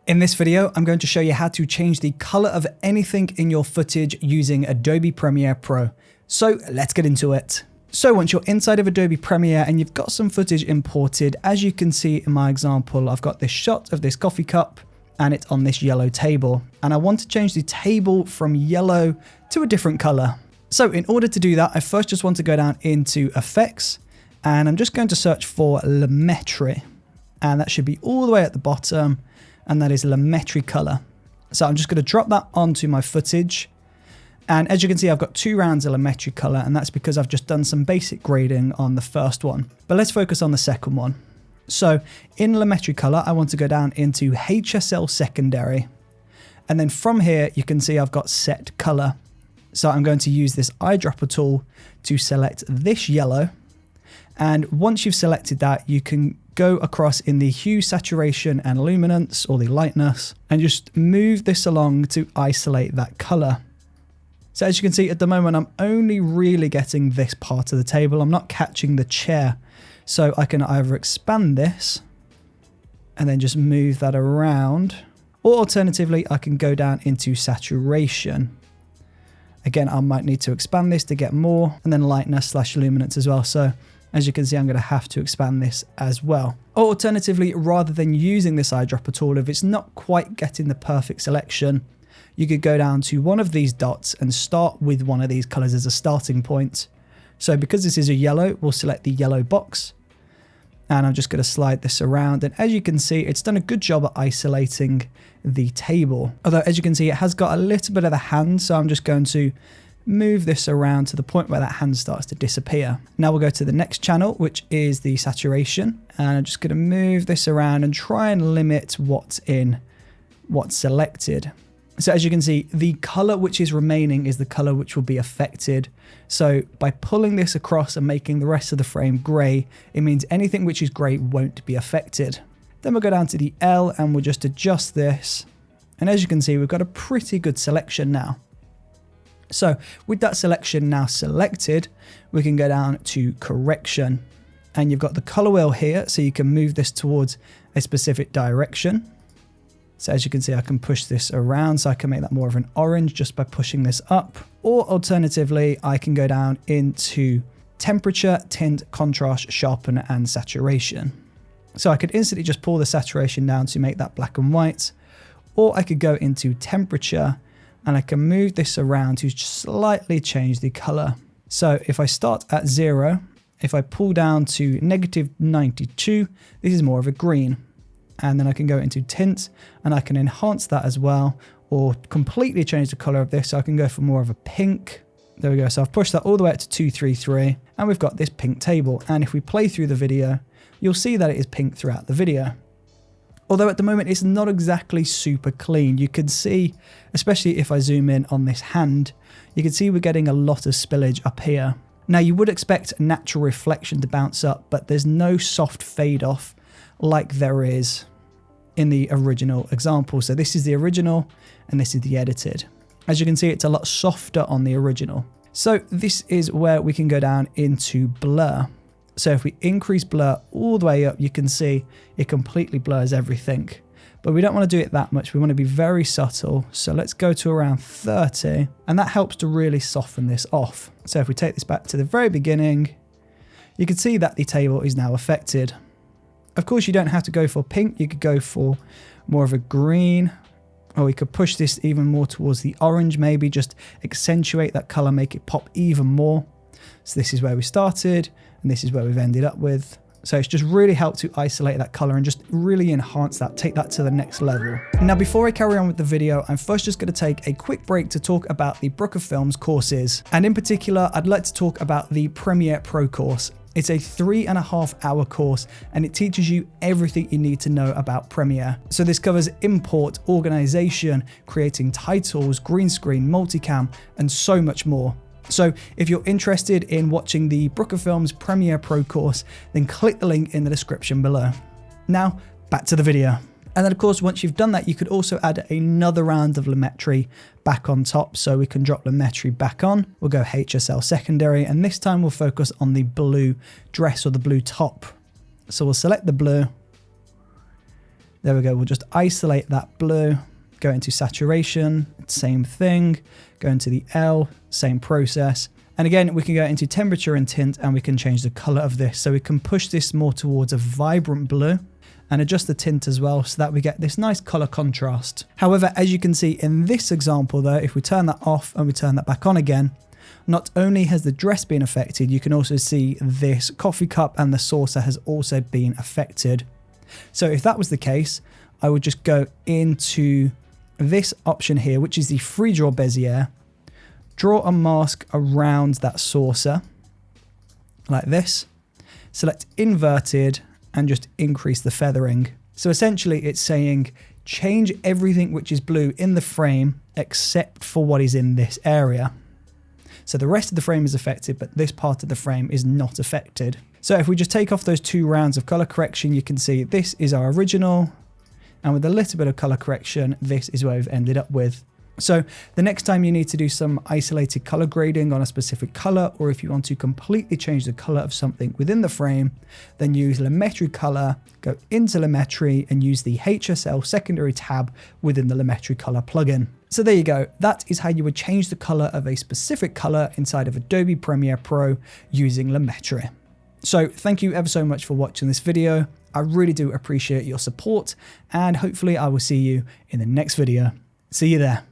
In this video, I'm going to show you how to change the color of anything in your footage using Adobe Premiere Pro. So let's get into it. So once you're inside of Adobe Premiere and you've got some footage imported, as you can see in my example, I've got this shot of this coffee cup and it's on this yellow table. And I want to change the table from yellow to a different color. So in order to do that, I first just want to go down into Effects and I'm just going to search for Lumetri. And that should be all the way at the bottom. And that is Lumetri color. So I'm just going to drop that onto my footage. And as you can see, I've got 2 rounds of Lumetri color, and that's because I've just done some basic grading on the first one. But let's focus on the second one. So in Lumetri color, I want to go down into HSL secondary. And then from here, you can see I've got set color. So I'm going to use this eyedropper tool to select this yellow. And once you've selected that, you can go across in the hue, saturation, and luminance, or the lightness, and just move this along to isolate that color. So as you can see, at the moment, I'm only really getting this part of the table. I'm not catching the chair. So I can either expand this and then just move that around, or alternatively, I can go down into saturation. Again, I might need to expand this to get more, and then lightness / luminance as well. So as you can see, I'm going to have to expand this as well. Or alternatively, rather than using this eyedropper tool, if it's not quite getting the perfect selection, you could go down to one of these dots and start with one of these colors as a starting point. So because this is a yellow, we'll select the yellow box. And I'm just going to slide this around. And as you can see, it's done a good job at isolating the table. Although, as you can see, it has got a little bit of the hand. So I'm just going to move this around to the point where that hand starts to disappear. Now we'll go to the next channel, which is the saturation. And I'm just going to move this around and try and limit what's selected. So as you can see, the color which is remaining is the color which will be affected. So by pulling this across and making the rest of the frame gray, it means anything which is gray won't be affected. Then we'll go down to the L and we'll just adjust this. And as you can see, we've got a pretty good selection now. So with that selection now selected, we can go down to correction, and you've got the color wheel here. So you can move this towards a specific direction. So as you can see, I can push this around, so I can make that more of an orange just by pushing this up. Or alternatively, I can go down into temperature, tint, contrast, sharpen, and saturation. So I could instantly just pull the saturation down to make that black and white, or I could go into temperature and I can move this around to slightly change the color. So if I start at 0, if I pull down to -92, this is more of a green. And then I can go into tint and I can enhance that as well, or completely change the color of this. So I can go for more of a pink. There we go. So I've pushed that all the way up to 233 and we've got this pink table. And if we play through the video, you'll see that it is pink throughout the video. Although at the moment it's not exactly super clean. You can see, especially if I zoom in on this hand, you can see we're getting a lot of spillage up here. Now you would expect natural reflection to bounce up, but there's no soft fade off like there is in the original example. So this is the original and this is the edited. As you can see, it's a lot softer on the original. So this is where we can go down into blur. So if we increase blur all the way up, you can see it completely blurs everything. But we don't want to do it that much. We want to be very subtle. So let's go to around 30. And that helps to really soften this off. So if we take this back to the very beginning, you can see that the table is now affected. Of course, you don't have to go for pink. You could go for more of a green. Or we could push this even more towards the orange, maybe just accentuate that color, make it pop even more. So this is where we started. And this is where we've ended up with. So it's just really helped to isolate that color and just really enhance that, take that to the next level. Now, before I carry on with the video, I'm first just going to take a quick break to talk about the Brooker Films courses. And in particular, I'd like to talk about the Premiere Pro course. It's a 3.5-hour course and it teaches you everything you need to know about Premiere. So this covers import, organization, creating titles, green screen, multicam, and so much more. So if you're interested in watching the Brooker Films Premiere Pro course, then click the link in the description below. Now, back to the video. And then of course, once you've done that, you could also add another round of Lumetri back on top. So we can drop Lumetri back on. We'll go HSL secondary, and this time we'll focus on the blue dress or the blue top. So we'll select the blue. There we go. We'll just isolate that blue, go into saturation, same thing, go into the L, same process. And again, we can go into temperature and tint, and we can change the color of this. So we can push this more towards a vibrant blue and adjust the tint as well so that we get this nice color contrast. However, as you can see in this example though, if we turn that off and we turn that back on again, not only has the dress been affected, you can also see this coffee cup and the saucer has also been affected. So if that was the case, I would just go into this option here, which is the free draw Bezier, draw a mask around that saucer like this, select inverted and just increase the feathering. So essentially it's saying change everything which is blue in the frame except for what is in this area. So the rest of the frame is affected, but this part of the frame is not affected. So if we just take off those 2 rounds of color correction, you can see this is our original, and with a little bit of color correction, this is where we've ended up with. So the next time you need to do some isolated color grading on a specific color, or if you want to completely change the color of something within the frame, then use Lumetri color, go into Lumetri and use the HSL secondary tab within the Lumetri color plugin. So there you go. That is how you would change the color of a specific color inside of Adobe Premiere Pro using Lumetri. So thank you ever so much for watching this video. I really do appreciate your support, and hopefully I will see you in the next video. See you there.